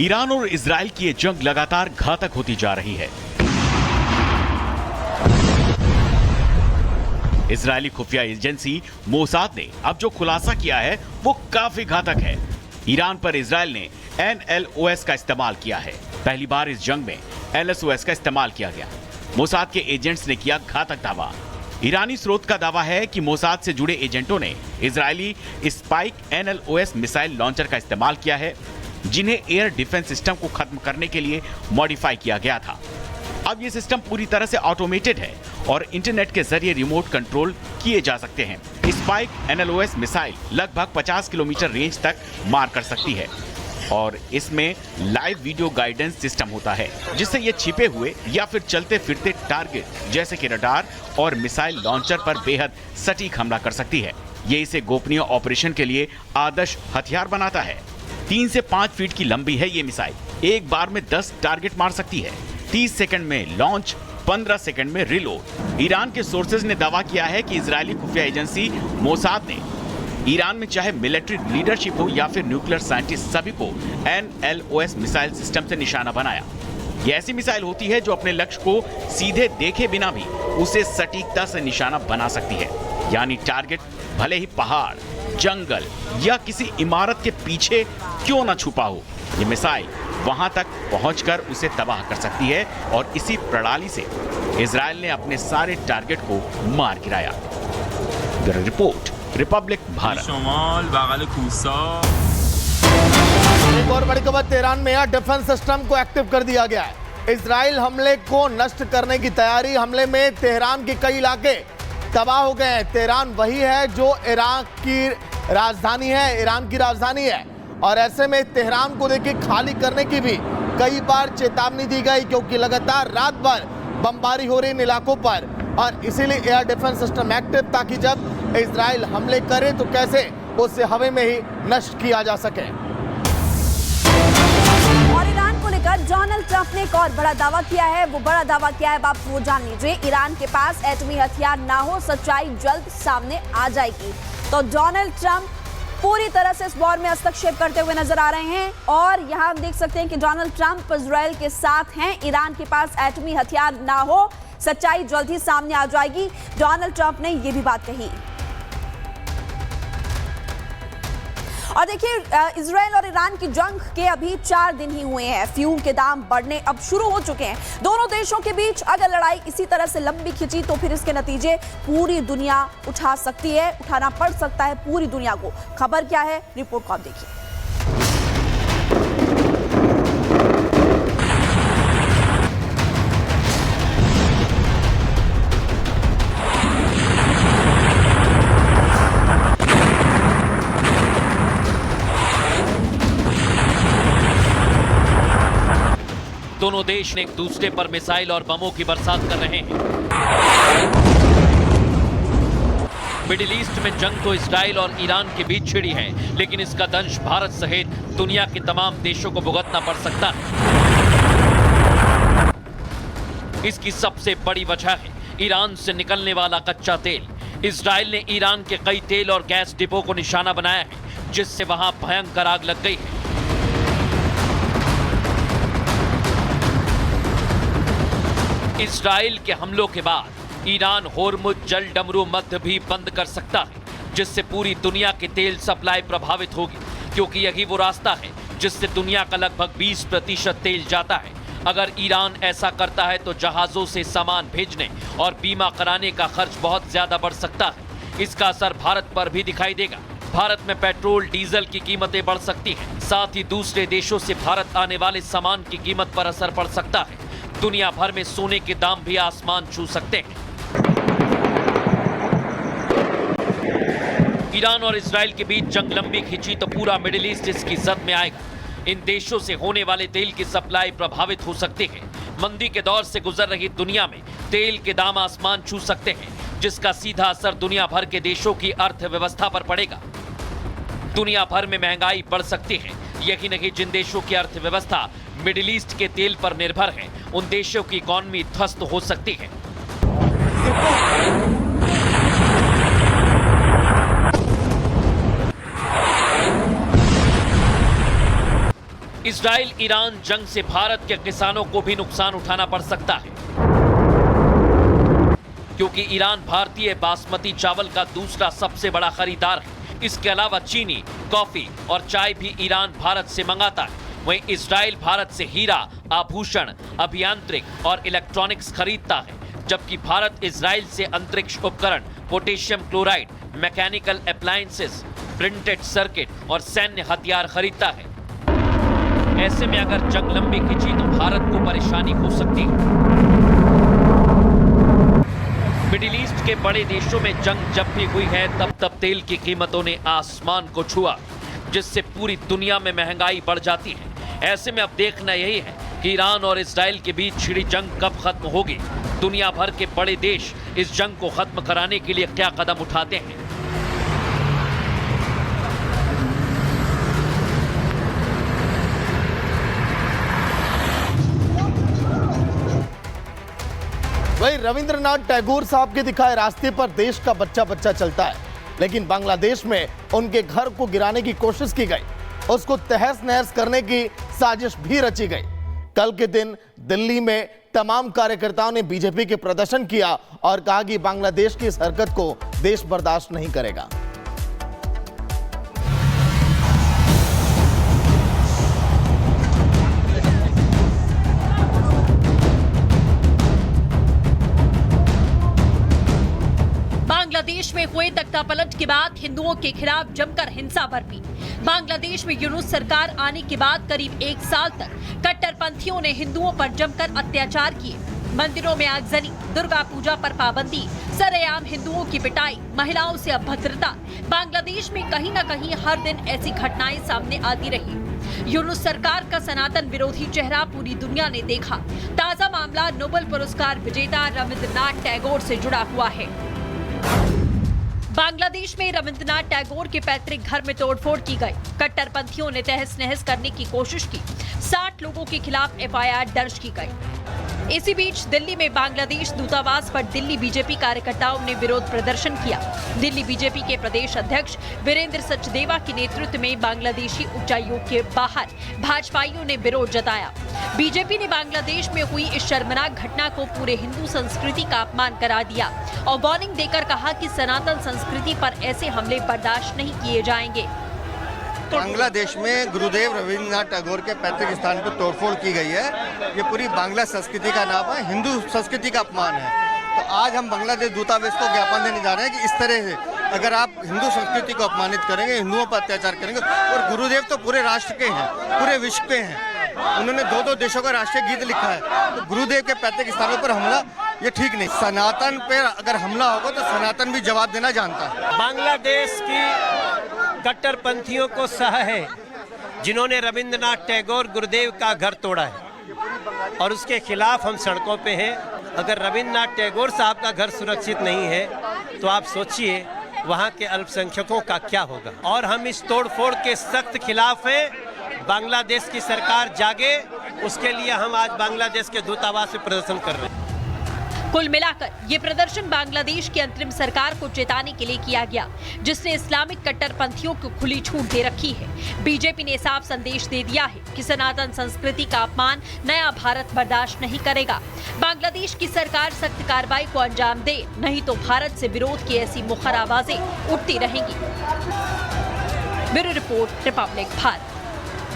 Iran और Israel की ये जंग लगातार घातक होती जा रही है। इजरायली खुफिया एजेंसी मोसाद ने अब जो खुलासा किया है वो काफी घातक है। ईरान पर इजराइल ने NLOS का इस्तेमाल किया है। पहली बार इस जंग में LSOS का इस्तेमाल किया गया। मोसाद के एजेंट्स ने किया घातक दावा। ईरानी स्रोत का दावा है कि मोसाद से जुड़े एजेंटों ने Israeli spike NLOS missile launcher का इस्तेमाल किया है, जिन्हें एयर डिफेंस सिस्टम को खत्म करने के लिए मॉडिफाई किया गया था। अब ये सिस्टम पूरी तरह से ऑटोमेटेड है और इंटरनेट के जरिए रिमोट कंट्रोल किए जा सकते हैं। स्पाइक NLOS मिसाइल लगभग 50 किलोमीटर रेंज तक मार कर सकती है और इसमें लाइव वीडियो गाइडेंस सिस्टम होता है, जिससे ये छिपे हुए या फिर चलते फिरते टारगेट जैसे कि रडार और मिसाइल लॉन्चर पर बेहद सटीक हमला कर सकती है। ये इसे गोपनीय ऑपरेशन के लिए आदर्श हथियार बनाता है। 3 से 5 फीट की लंबी है ये मिसाइल। एक बार में 10 टारगेट मार सकती है। 30 सेकंड में लॉन्च, 15 सेकंड में रिलोड। ईरान के सोर्सेज ने दावा किया है कि इजरायली खुफिया एजेंसी मोसाद ने ईरान में चाहे मिलिट्री लीडरशिप हो या फिर न्यूक्लियर साइंटिस्ट, सभी को NLOS मिसाइल सिस्टम से निशाना बनाया। यह ऐसी मिसाइल होती है जो अपने लक्ष्य को सीधे देखे बिना भी उसे सटीकता से निशाना बना सकती है। यानी टारगेट भले ही पहाड़, जंगल या किसी इमारत के पीछे क्यों ना छुपा हो, ये मिसाइल वहां तक पहुंचकर उसे तबाह कर सकती है और इसी प्रणाली से इजराइल ने अपने सारे टारगेट को मार गिराया। Bureau report, Republic Bharat. एक और बड़ी खबर, तेहरान में एयर डिफेंस सिस्टम को एक्टिव कर दिया गया है। इजराइल हमले को नष्ट करने की तैयारी। हमले में तेहरान के कई इलाके तबाह हो गए हैं। तेहरान वही है जो ईरान की राजधानी है, और ऐसे में तेहरान को देखिए खाली करने की भी कई बार चेतावनी दी गई, क्योंकि लगातार रात भर बमबारी हो रही इन इलाकों पर, और इसीलिए एयर डिफेंस सिस्टम एक्टिव, ताकि जब इजराइल हमले करे तो कैसे उसे हवा में ही नष्ट किया जा सके। और ईरान को लेकर डोनाल्ड ट्रंप ने एक और बड़ा दावा किया है। वो बड़ा दावा क्या है आप वो जान लीजिए। ईरान के पास एटमी हथियार ना हो, सच्चाई जल्द सामने आ जाएगी। तो डोनाल्ड ट्रंप पूरी तरह से इस वॉर में हस्तक्षेप करते हुए नजर आ रहे हैं, और यहां हम देख सकते हैं कि डोनाल्ड ट्रंप इजराइल के साथ हैं। ईरान के पास एटमी हथियार ना हो, सच्चाई जल्द ही सामने आ जाएगी। डोनाल्ड ट्रंप ने यह भी बात कही। और देखिए, इजराइल और ईरान की जंग के अभी 4 दिन ही हुए हैं। फ्यूल के दाम बढ़ने अब शुरू हो चुके हैं। दोनों देशों के बीच अगर लड़ाई इसी तरह से लंबी खिंची तो फिर इसके नतीजे पूरी दुनिया उठाना पड़ सकता है पूरी दुनिया को। खबर क्या है, रिपोर्ट को आप देखिए। दोनों देश एक दूसरे पर मिसाइल और बमों की बरसात कर रहे हैं। मिडिल ईस्ट में जंग तो इजराइल और ईरान के बीच छिड़ी है, लेकिन इसका दंश भारत सहित दुनिया के तमाम देशों को भुगतना पड़ सकता है। इसकी सबसे बड़ी वजह है ईरान से निकलने वाला कच्चा तेल। इजराइल ने ईरान के कई तेल और गैस डिपो को निशाना बनाया है, जिससे वहां भयंकर आग लग गई है। इजराइल के हमलों के बाद ईरान होर्मुज जल डमरू मध्य भी बंद कर सकता है, जिससे पूरी दुनिया की तेल सप्लाई प्रभावित होगी, क्योंकि यही वो रास्ता है जिससे दुनिया का लगभग 20% तेल जाता है। अगर ईरान ऐसा करता है तो जहाजों से सामान भेजने और बीमा कराने का खर्च बहुत ज्यादा बढ़ सकता है। इसका असर भारत पर भी दिखाई देगा। भारत में पेट्रोल डीजल की कीमतें बढ़ सकती हैं। साथ ही दूसरे देशों से भारत आने वाले सामान की कीमत पर असर पड़ सकता है। दुनिया भर में सोने के दाम भी आसमान छू सकते हैं। ईरान और इजराइल के बीच जंग लंबी खिंची तो पूरा मिडिल ईस्ट इसकी जद में आएगा। इन देशों से होने वाले तेल की सप्लाई प्रभावित हो सकती है। मंदी के दौर से गुजर रही दुनिया में तेल के दाम आसमान छू सकते हैं, जिसका सीधा असर दुनिया भर के देशों की अर्थव्यवस्था पर पड़ेगा। दुनिया भर में महंगाई बढ़ सकती है। यही नहीं, जिन देशों की अर्थव्यवस्था मिडिल ईस्ट के तेल पर निर्भर है, उन देशों की इकॉनमी ध्वस्त हो सकती है। इस इजराइल ईरान जंग से भारत के किसानों को भी नुकसान उठाना पड़ सकता है, क्योंकि ईरान भारतीय बासमती चावल का दूसरा सबसे बड़ा खरीदार है। इसके अलावा चीनी, कॉफी और चाय भी ईरान भारत से मंगाता है। वहीं इजराइल भारत से हीरा, आभूषण, अभियांत्रिक और इलेक्ट्रॉनिक्स खरीदता है, जबकि भारत इजराइल से अंतरिक्ष उपकरण, potassium chloride, mechanical appliances, printed circuit और सैन्य हथियार खरीदता है। ऐसे में अगर जंग लंबी खिंची तो भारत को परेशानी हो सकती है। मिडिल ईस्ट के बड़े देशों में जंग जब भी हुई है तब तेल की कीमतों ने आसमान को छुआ, जिससे पूरी दुनिया में महंगाई बढ़ जाती है। ऐसे में अब देखना यही है कि ईरान और इजराइल के बीच छिड़ी जंग कब खत्म होगी। दुनिया भर के बड़े देश इस जंग को खत्म कराने के लिए क्या कदम उठाते हैं। वही रविंद्रनाथ टैगोर साहब के दिखाए रास्ते पर देश का बच्चा बच्चा चलता है, लेकिन बांग्लादेश में उनके घर को गिराने की कोशिश की गई, उसको तहस नहस करने की साजिश भी रची गई। कल के दिन दिल्ली में तमाम कार्यकर्ताओं ने बीजेपी के प्रदर्शन किया और कहा कि बांग्लादेश की इस हरकत को देश बर्दाश्त नहीं करेगा। बांग्लादेश में हुए तख्तापलट के बाद हिंदुओं के खिलाफ जमकर हिंसा बरपी। बांग्लादेश में यूनुस सरकार आने के बाद करीब 1 साल तक कट्टरपंथियों ने हिंदुओं पर जमकर अत्याचार किए। मंदिरों में आगजनी, दुर्गा पूजा पर पाबंदी, सरेआम हिंदुओं की पिटाई, महिलाओं से अभद्रता। बांग्लादेश में कहीं न कहीं हर दिन ऐसी घटनाएं सामने आती रही। यूनुस सरकार का सनातन विरोधी चेहरा पूरी दुनिया ने देखा। ताजा मामला नोबेल पुरस्कार विजेता रविंद्रनाथ टैगोर से जुड़ा हुआ है। बांग्लादेश में रविंद्रनाथ टैगोर के पैतृक घर में तोड़फोड़ की गई। कट्टरपंथियों ने तहस नहस करने की कोशिश की। 60 लोगों के खिलाफ एफआईआर दर्ज की गई। इसी बीच दिल्ली में बांग्लादेश दूतावास पर दिल्ली बीजेपी कार्यकर्ताओं ने विरोध प्रदर्शन किया। दिल्ली बीजेपी के प्रदेश अध्यक्ष वीरेंद्र सचदेवा के नेतृत्व में बांग्लादेशी उच्चायोग के बाहर भाजपाइयों ने विरोध जताया। बीजेपी ने बांग्लादेश में हुई इस शर्मनाक घटना को पूरे हिंदू संस्कृति का अपमान करार दिया और वार्निंग देकर कहा कि सनातन संस्कृति पर ऐसे हमले बर्दाश्त नहीं किए जाएंगे। बांग्लादेश में गुरुदेव रविंद्रनाथ टैगोर के पैतृक स्थान पर तोड़फोड़ की गई है। ये पूरी बांग्ला संस्कृति का नाम है, हिंदू संस्कृति का अपमान है। तो आज हम बांग्लादेश दूतावास को ज्ञापन देने जा रहे हैं कि इस तरह से अगर आप हिंदू संस्कृति को अपमानित करेंगे, हिंदुओं पर अत्याचार करेंगे, और गुरुदेव तो पूरे राष्ट्र के हैं, पूरे विश्व के हैं। उन्होंने 2-2 देशों का राष्ट्रीय गीत लिखा है। तो गुरुदेव के पैतृक स्थानों पर हमला ये ठीक नहीं। सनातन पर अगर हमला होगा तो सनातन भी जवाब देना जानता है। बांग्लादेश की कट्टरपंथियों को सह है जिन्होंने रविंद्रनाथ टैगोर गुरुदेव का घर तोड़ा है और उसके खिलाफ हम सड़कों पे हैं। अगर रविंद्रनाथ टैगोर साहब का घर सुरक्षित नहीं है तो आप सोचिए वहाँ के अल्पसंख्यकों का क्या होगा। और हम इस तोड़फोड़ के सख्त खिलाफ हैं। बांग्लादेश की सरकार जागे, उसके लिए हम आज बांग्लादेश के दूतावास में प्रदर्शन कर रहे हैं। कुल मिलाकर ये प्रदर्शन बांग्लादेश की अंतरिम सरकार को चेताने के लिए किया गया, जिसने इस्लामिक कट्टरपंथियों को खुली छूट दे रखी है। बीजेपी ने साफ संदेश दे दिया है कि सनातन संस्कृति का अपमान नया भारत बर्दाश्त नहीं करेगा। बांग्लादेश की सरकार सख्त कार्रवाई को अंजाम दे, नहीं तो भारत से विरोध की ऐसी मुखर आवाजें उठती रहेंगी। Bureau report, Republic Bharat.